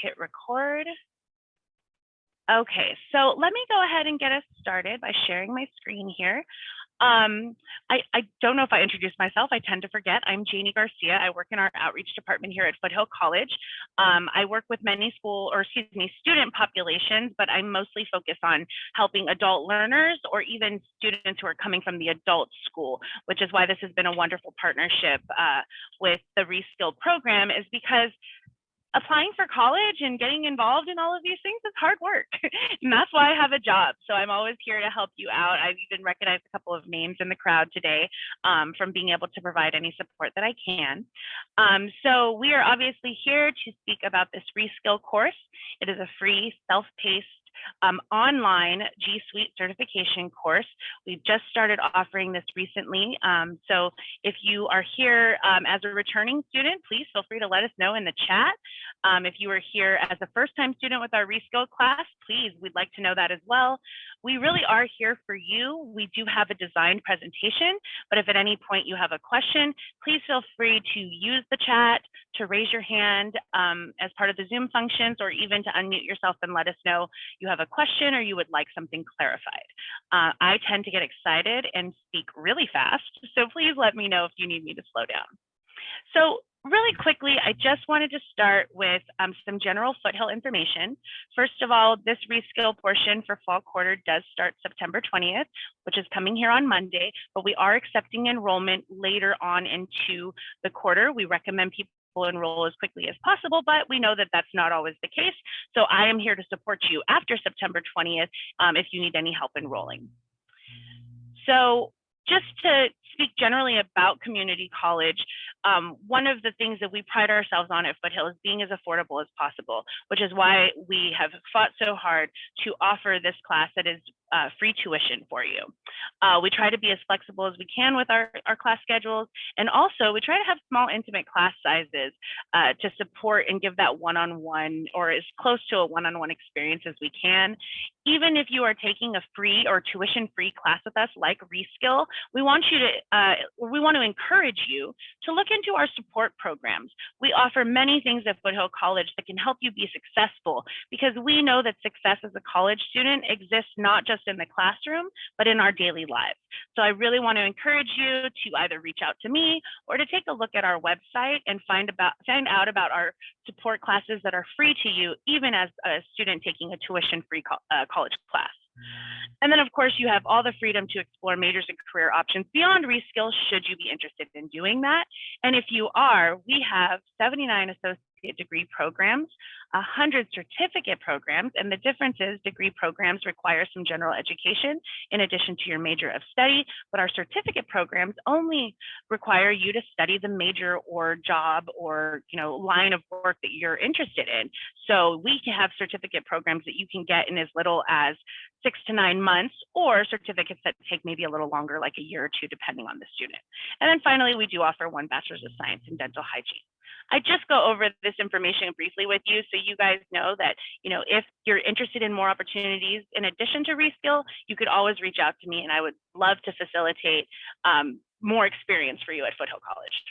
hit record. Okay, so let me go ahead and get us started by sharing my screen here. I don't know if I introduced myself. I tend to forget. I'm Janie Garcia. I work in our outreach department here at Foothill College. I work with many student populations, but I'm mostly focused on helping adult learners or even students who are coming from the adult school, which is why this has been a wonderful partnership with the Reskill program, is because applying for college and getting involved in all of these things is hard work. And that's why I have a job. So I'm always here to help you out. I've even recognized a couple of names in the crowd today from being able to provide any support that I can. So we are obviously here to speak about this Reskill course. It is a free, self-paced online G Suite certification course. We've just started offering this recently. So if you are here as a returning student, please feel free to let us know in the chat. If you are here as a first-time student with our Reskill class, please, we'd like to know that as well. We really are here for you. We do have a designed presentation, but if at any point you have a question, please feel free to use the chat, to raise your hand as part of the Zoom functions, or even to unmute yourself and let us know you have a question or you would like something clarified. I tend to get excited and speak really fast, so please let me know if you need me to slow down. So really quickly, I just wanted to start with some general Foothill information. First of all, this Reskill portion for fall quarter does start September 20th, which is coming here on Monday, but we are accepting enrollment later on into the quarter. We recommend people enroll as quickly as possible, but we know that that's not always the case. So I am here to support you after September 20th if you need any help enrolling. So just to speak generally about community college, one of the things that we pride ourselves on at Foothill is being as affordable as possible, which is why we have fought so hard to offer this class that is free tuition for you. We try to be as flexible as we can with our class schedules, and also we try to have small, intimate class sizes to support and give that one-on-one or as close to a one-on-one experience as we can. Even if you are taking a free or tuition-free class with us, like Reskill, we want to encourage you to look into our support programs. We offer many things at Foothill College that can help you be successful, because we know that success as a college student exists not just in the classroom, but in our daily lives. So I really want to encourage you to either reach out to me or to take a look at our website and find out about our support classes that are free to you, even as a student taking a tuition-free college class. And then, of course, you have all the freedom to explore majors and career options beyond Reskill, should you be interested in doing that. And if you are, we have 79 associate degree programs, 100 certificate programs, and the difference is degree programs require some general education in addition to your major of study, but our certificate programs only require you to study the major or job or line of work that you're interested in. So we can have certificate programs that you can get in as little as 6 to 9 months, or certificates that take maybe a little longer, like a year or two, depending on the student. And then finally, we do offer 1 bachelor's of science in dental hygiene. I just go over this information briefly with you so you guys know that, if you're interested in more opportunities in addition to Reskill, you could always reach out to me, and I would love to facilitate more experience for you at Foothill College.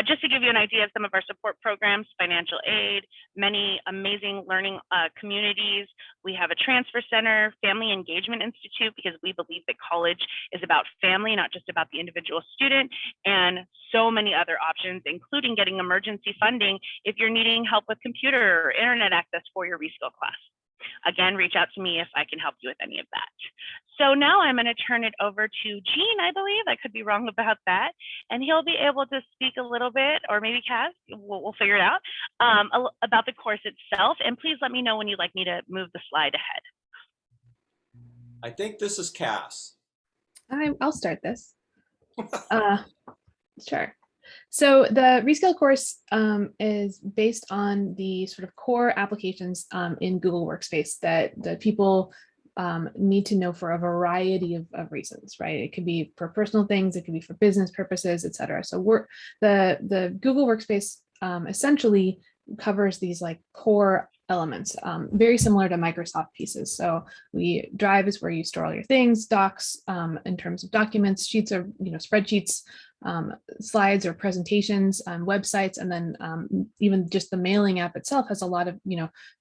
Just to give you an idea of some of our support programs: financial aid, many amazing learning communities. We have a transfer center, family engagement institute, because we believe that college is about family, not just about the individual student, and so many other options, including getting emergency funding if you're needing help with computer or internet access for your Reskill class. Again, reach out to me if I can help you with any of that. So now I'm going to turn it over to Gene, I believe. I could be wrong about that. And he'll be able to speak a little bit, or maybe Kaz, we'll figure it out, about the course itself. And please let me know when you'd like me to move the slide ahead. I think this is Cass. I'll start this. Sure. So the Reskill course is based on the sort of core applications in Google Workspace that people need to know for a variety of reasons, right? It could be for personal things, it could be for business purposes, et cetera. So the Google Workspace essentially covers these like core elements, very similar to Microsoft pieces. So Drive is where you store all your things, Docs in terms of documents, Sheets are spreadsheets slides or presentations on websites, and then even just the mailing app itself has a lot of,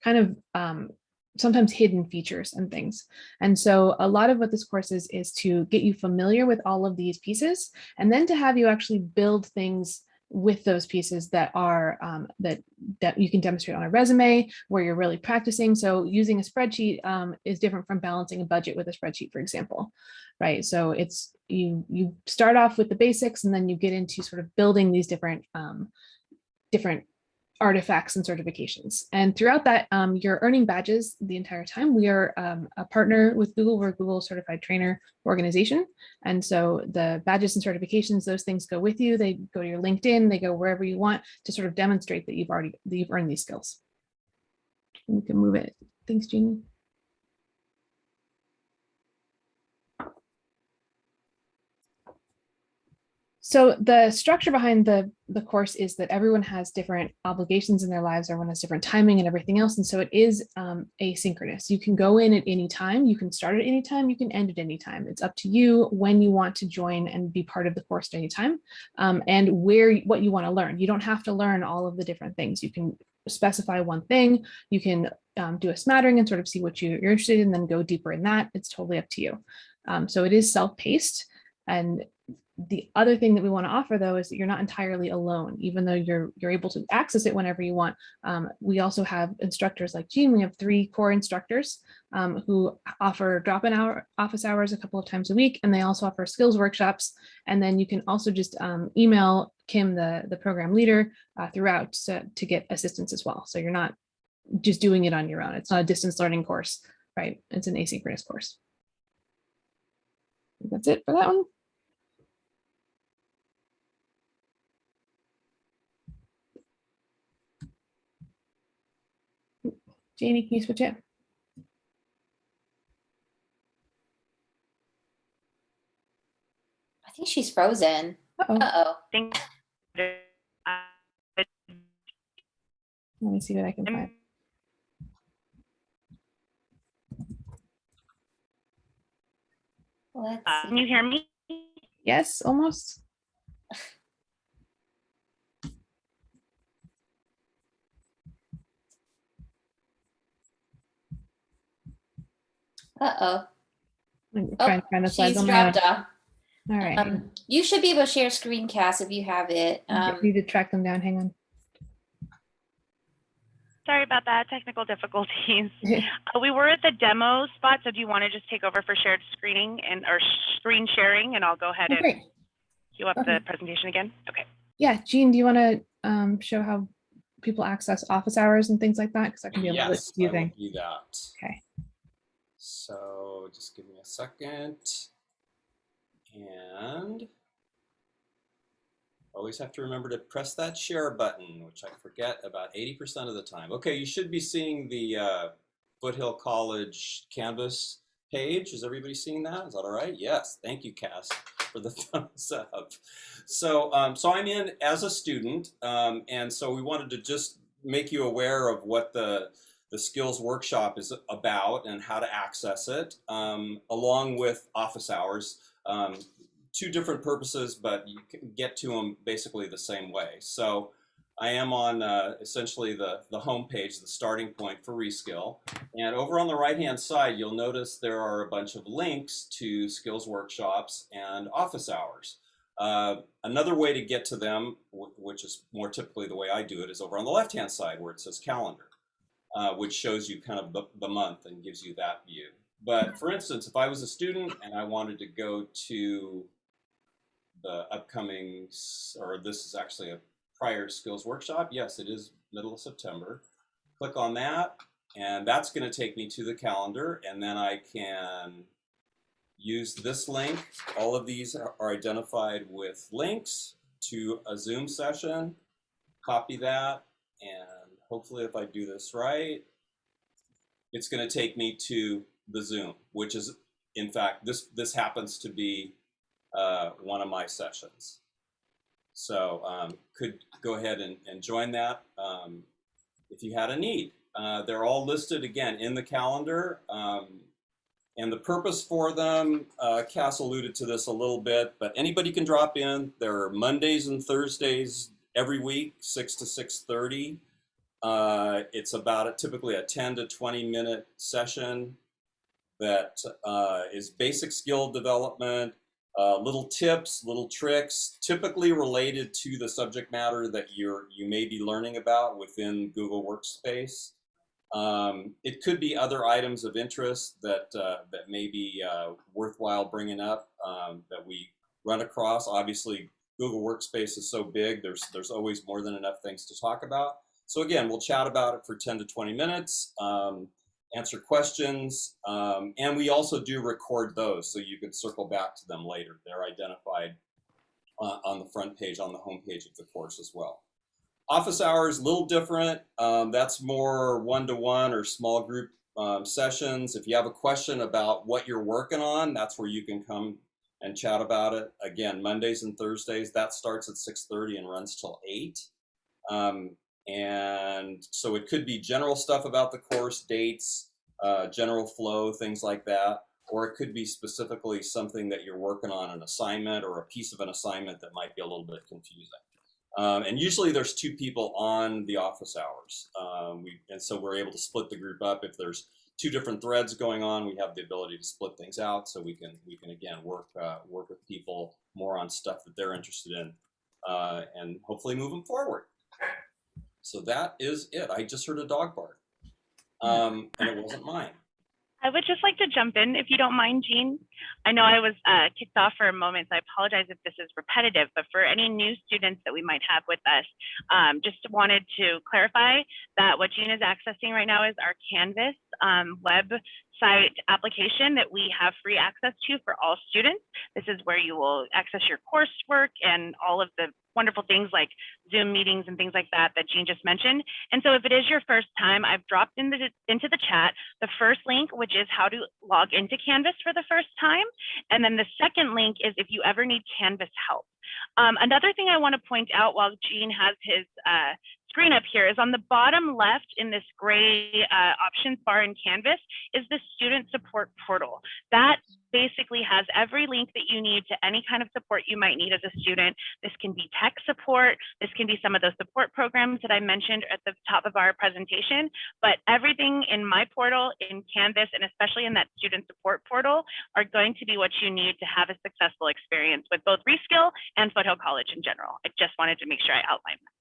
kind of sometimes hidden features and things. And so a lot of what this course is to get you familiar with all of these pieces, and then to have you actually build things with those pieces that are that you can demonstrate on a resume where you're really practicing. So using a spreadsheet is different from balancing a budget with a spreadsheet, for example, right? So it's you start off with the basics, and then you get into sort of building these different artifacts and certifications. And throughout that, you're earning badges the entire time. We are a partner with Google. We're a Google certified trainer organization. And so the badges and certifications, those things go with you. They go to your LinkedIn, they go wherever you want to sort of demonstrate that you've earned these skills. And you can move it. Thanks, Jeannie. So the structure behind the course is that everyone has different obligations in their lives, everyone has different timing and everything else. And so it is asynchronous. You can go in at any time, you can start at any time, you can end at any time. It's up to you when you want to join and be part of the course at any time, and what you want to learn. You don't have to learn all of the different things. You can specify one thing, you can do a smattering and sort of see what you're interested in, then go deeper in that. It's totally up to you. So it is self-paced. And the other thing that we want to offer, though, is that you're not entirely alone, even though you're able to access it whenever you want. We also have instructors like Jean. We have 3 core instructors who offer drop-in office hours a couple of times a week, and they also offer skills workshops. And then you can also just email Kim, the program leader, throughout to get assistance as well. So you're not just doing it on your own. It's not a distance learning course, right? It's an asynchronous course. That's it for that one. Janie, can you switch it? I think she's frozen. Uh-oh. Let me see what I can find. Can you hear me? Yes, almost. Uh-oh. I'm trying to find the slides she's on dropped my off. All right. You should be able to share screencast if you have it. Need to track them down. Hang on. Sorry about that, technical difficulties. We were at the demo spot, so do you want to just take over for shared screening or screen sharing, and I'll go ahead and queue up the presentation again? Okay. Yeah, Jean, do you want to show how people access office hours and things like that? Because that can be a little bit confusing. I will do that. Okay. So just give me a second. And always have to remember to press that share button, which I forget about 80% of the time. Okay, you should be seeing the Foothill College Canvas page. Is everybody seeing that? Is that all right? Yes, thank you, Cass, for the thumbs up. So, so I'm in as a student, and so we wanted to just make you aware of what the skills workshop is about and how to access it, along with office hours. 2 different purposes, but you can get to them basically the same way. So I am on essentially the home page, the starting point for Reskill. And over on the right-hand side, you'll notice there are a bunch of links to skills workshops and office hours. Another way to get to them, which is more typically the way I do it, is over on the left-hand side where it says calendar, which shows you kind of the month and gives you that view. But for instance, if I was a student and I wanted to go to the upcoming, or this is actually a prior skills workshop. Yes, it is middle of September. Click on that, and that's going to take me to the calendar, and then I can use this link. All of these are identified with links to a Zoom session. Copy that, and hopefully if I do this right, it's going to take me to the Zoom, which is, in fact, this happens to be one of my sessions. So could go ahead and join that if you had a need. They're all listed again in the calendar, And the purpose for them, Cass alluded to this a little bit, but anybody can drop in. There are Mondays and Thursdays every week, 6 to 6:30. It's about typically a 10 to 20-minute session that is basic skill development, little tips, little tricks, typically related to the subject matter that you may be learning about within Google Workspace. It could be other items of interest that may be worthwhile bringing up that we run across. Obviously, Google Workspace is so big, there's always more than enough things to talk about. So again, we'll chat about it for 10 to 20 minutes, answer questions, and we also do record those so you can circle back to them later. They're identified on the front page, on the home page of the course as well. Office hours, a little different. That's more one-to-one or small group sessions. If you have a question about what you're working on, that's where you can come and chat about it. Again, Mondays and Thursdays, that starts at 6:30 and runs till 8. And so it could be general stuff about the course, dates, general flow, things like that. Or it could be specifically something that you're working on, an assignment or a piece of an assignment that might be a little bit confusing. And usually there's 2 people on the office hours. And so we're able to split the group up. If there's 2 different threads going on, we have the ability to split things out so we can again work with people more on stuff that they're interested in and hopefully move them forward. So that is it. I just heard a dog bark and it wasn't mine. I would just like to jump in, if you don't mind, Jean. I know I was kicked off for a moment, so I apologize if this is repetitive, but for any new students that we might have with us, just wanted to clarify that what Jean is accessing right now is our Canvas website application that we have free access to for all students. This is where you will access your coursework and all of the wonderful things like Zoom meetings and things like that that Jean just mentioned. And so if it is your first time, I've dropped into the chat the first link, which is how to log into Canvas for the first time. And then the second link is if you ever need Canvas help. Another thing I want to point out while Jean has his screen up here is on the bottom left in this gray options bar in Canvas is the student support portal. That basically has every link that you need to any kind of support you might need as a student. This can be tech support. This can be some of those support programs that I mentioned at the top of our presentation, but everything in my portal, in Canvas, and especially in that student support portal are going to be what you need to have a successful experience with both Reskill and Foothill College in general. I just wanted to make sure I outlined that.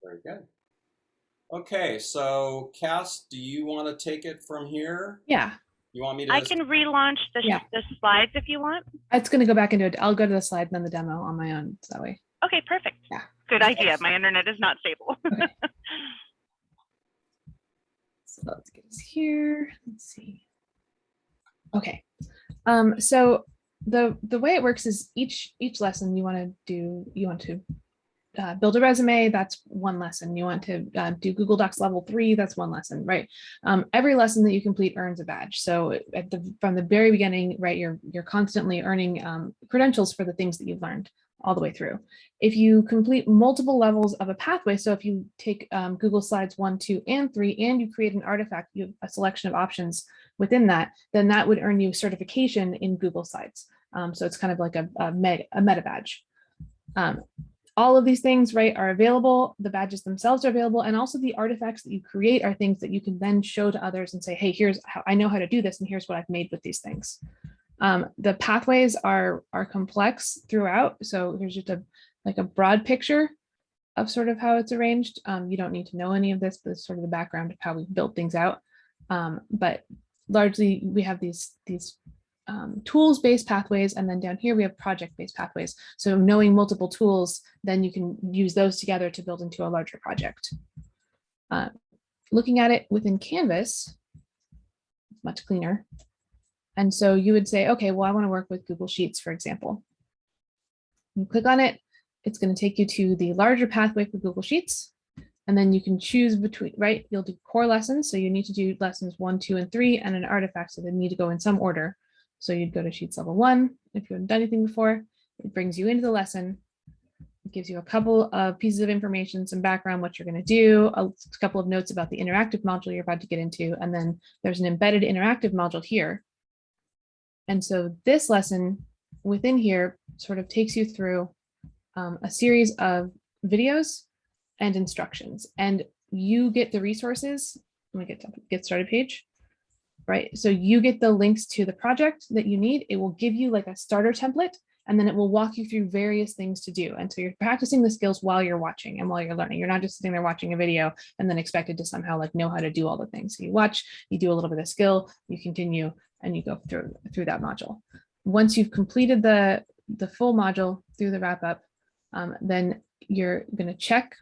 Very good. Okay, so Cass, do you want to take it from here? Yeah. You want me to? I can relaunch the slides if you want. It's going to go back into it. I'll go to the slide and then the demo on my own that way. Okay, perfect. Yeah. Good idea. My internet is not stable. Okay. So let's get this here. Let's see. Okay. So the way it works is each lesson you want to build a resume, that's one lesson. You want to do Google Docs level 3, that's one lesson, right? Every lesson that you complete earns a badge. So from the very beginning, right, you're constantly earning credentials for the things that you've learned all the way through. If you complete multiple levels of a pathway, so if you take Google Slides 1, 2, and 3, and you create an artifact, you have a selection of options within that, then that would earn you certification in Google Slides. So it's kind of like a meta badge. All of these things, right, are available. The badges themselves are available. And also the artifacts that you create are things that you can then show to others and say, hey, here's how I know how to do this. And here's what I've made with these things. The pathways are complex throughout. So here's just a broad picture of sort of how it's arranged. You don't need to know any of this, but it's sort of the background of how we built things out. But largely we have these tools-based pathways, and then down here we have project-based pathways. So knowing multiple tools, then you can use those together to build into a larger project. Looking at it within Canvas, it's much cleaner. And so you would say, okay, well, I want to work with Google Sheets, for example. You click on it, it's going to take you to the larger pathway for Google Sheets. And then you can choose between, right? You'll do core lessons. So you need to do lessons 1, 2, and 3, and an artifact. So they need to go in some order. So you'd go to Sheets level 1. If you haven't done anything before, it brings you into the lesson. It gives you a couple of pieces of information, some background, what you're going to do, a couple of notes about the interactive module you're about to get into, and then there's an embedded interactive module here. And so this lesson within here sort of takes you through a series of videos and instructions, and you get the resources. Let me get started page. Right, so you get the links to the project that you need. It will give you like a starter template, and then it will walk you through various things to do. And so you're practicing the skills while you're watching and while you're learning. You're not just sitting there watching a video and then expected to somehow like know how to do all the things. So you watch, you do a little bit of skill, you continue, and you go through that module. Once you've completed the full module through the wrap up, then you're going to check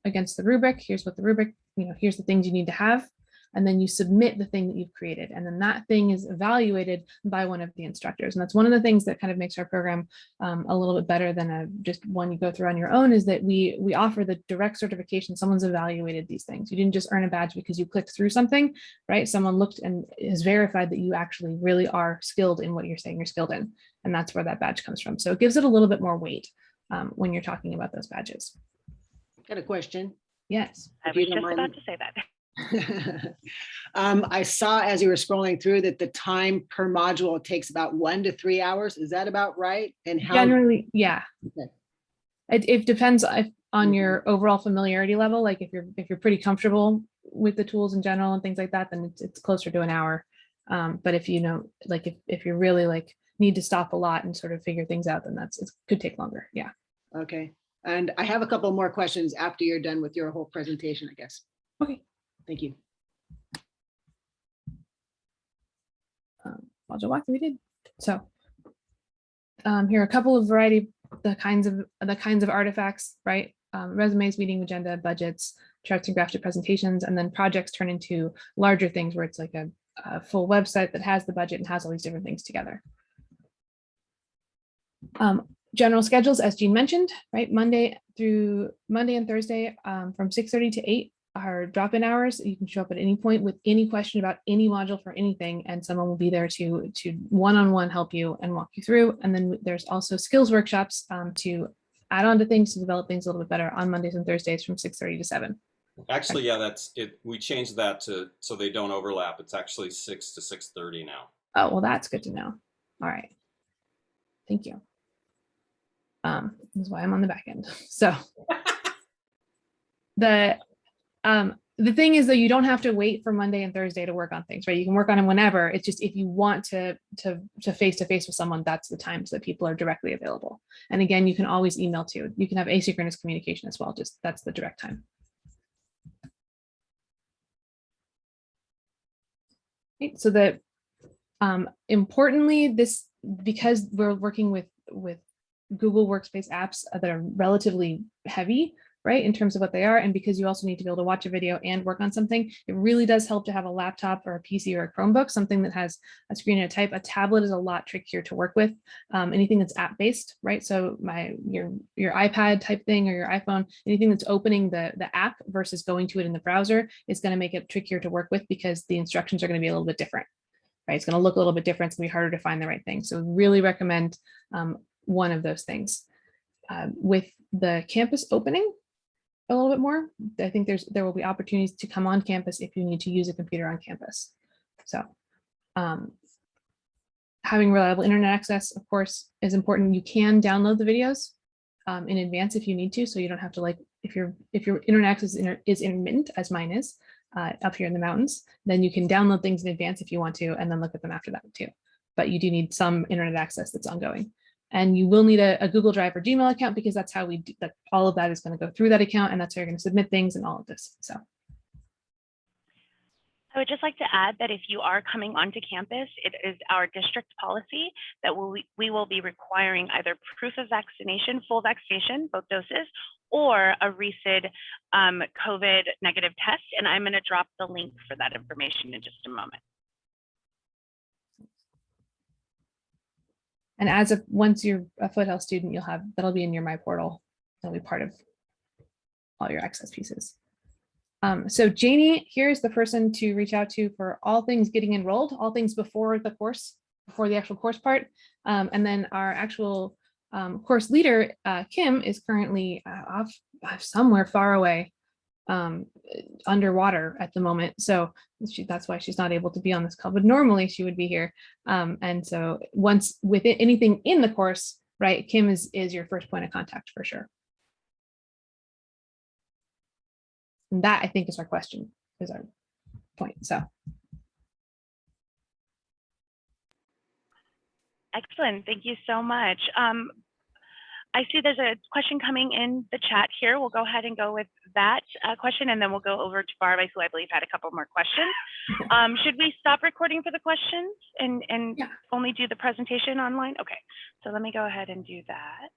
against the rubric. Here's what the rubric, here's the things you need to have. And then you submit the thing that you've created. And then that thing is evaluated by one of the instructors. And that's one of the things that kind of makes our program a little bit better than just one you go through on your own, is that we offer the direct certification. Someone's evaluated these things. You didn't just earn a badge because you clicked through something, right? Someone looked and has verified that you actually really are skilled in what you're saying you're skilled in. And that's where that badge comes from. So it gives it a little bit more weight when you're talking about those badges. Got a question. Yes. I was just about to say that. I saw as you were scrolling through that the time per module takes about 1 to 3 hours. Is that about right? And how generally, yeah. Okay. It depends on your overall familiarity level. Like if you're pretty comfortable with the tools in general and things like that, then it's closer to an hour. But if if you really like need to stop a lot and sort of figure things out, then it could take longer. Yeah. Okay. And I have a couple more questions after you're done with your whole presentation, I guess. Okay. Thank you. Module walk we did. So here are a couple of the kinds of artifacts, right? Resumes, meeting agenda, budgets, charts and graphic presentations, and then projects turn into larger things where it's like a full website that has the budget and has all these different things together. General schedules, as Jean mentioned, right? Monday and Thursday from 6:30 to 8 are drop-in hours. You can show up at any point with any question about any module for anything, and someone will be there to one-on-one help you and walk you through. And then there's also skills workshops to add on to things, to develop things a little bit better on Mondays and Thursdays from 6:30 to 7. Actually, yeah, that's it. We changed that so they don't overlap. It's actually 6 to 6:30 now. Oh, well, that's good to know. All right. Thank you. This is why I'm on the back end. So the thing is, though, you don't have to wait for Monday and Thursday to work on things, right? You can work on them whenever. It's just if you want to face-to-face with someone, that's the times that people are directly available. And again, you can always email too. You can have asynchronous communication as well. Just that's the direct time. Okay, so that importantly, because we're working with Google Workspace apps that are relatively heavy, right, in terms of what they are, and because you also need to be able to watch a video and work on something, it really does help to have a laptop or a PC or a Chromebook, something that has a screen and a type. A tablet is a lot trickier to work with. Anything that's app-based, right? So your iPad type thing or your iPhone, anything that's opening the app versus going to it in the browser is going to make it trickier to work with because the instructions are going to be a little bit different, right? It's going to look a little bit different. It's going to be harder to find the right thing. So really recommend one of those things. With the campus opening a little bit more, I think there will be opportunities to come on campus if you need to use a computer on campus. So having reliable internet access, of course, is important. You can download the videos in advance if you need to, so you don't have to, like, if your internet access is intermittent, as mine is up here in the mountains, then you can download things in advance if you want to, and then look at them after that too. But you do need some internet access that's ongoing. And you will need a Google Drive or Gmail account, because that's how we do that. All of that is going to go through that account, and that's how you're going to submit things and all of this. So I would just like to add that if you are coming onto campus, it is our district policy that we will be requiring either proof of vaccination, full vaccination, both doses, or a recent COVID negative test. And I'm going to drop the link for that information in just a moment. And once you're a Foothill student, that'll be in your My Portal. That'll be part of all your access pieces. So Janie, here's the person to reach out to for all things getting enrolled, all things before the course, before the actual course part. And then our actual course leader, Kim, is currently off somewhere far away, underwater at the moment. So that's why she's not able to be on this call, but normally she would be here. And so once with anything in the course, right, Kim is your first point of contact for sure. And that, I think, is our question, is our point. So. Excellent. Thank you so much. I see there's a question coming in the chat here. We'll go ahead and go with that question, and then we'll go over to Barb, who I believe had a couple more questions. Should we stop recording for the questions and only do the presentation online? Okay, so let me go ahead and do that.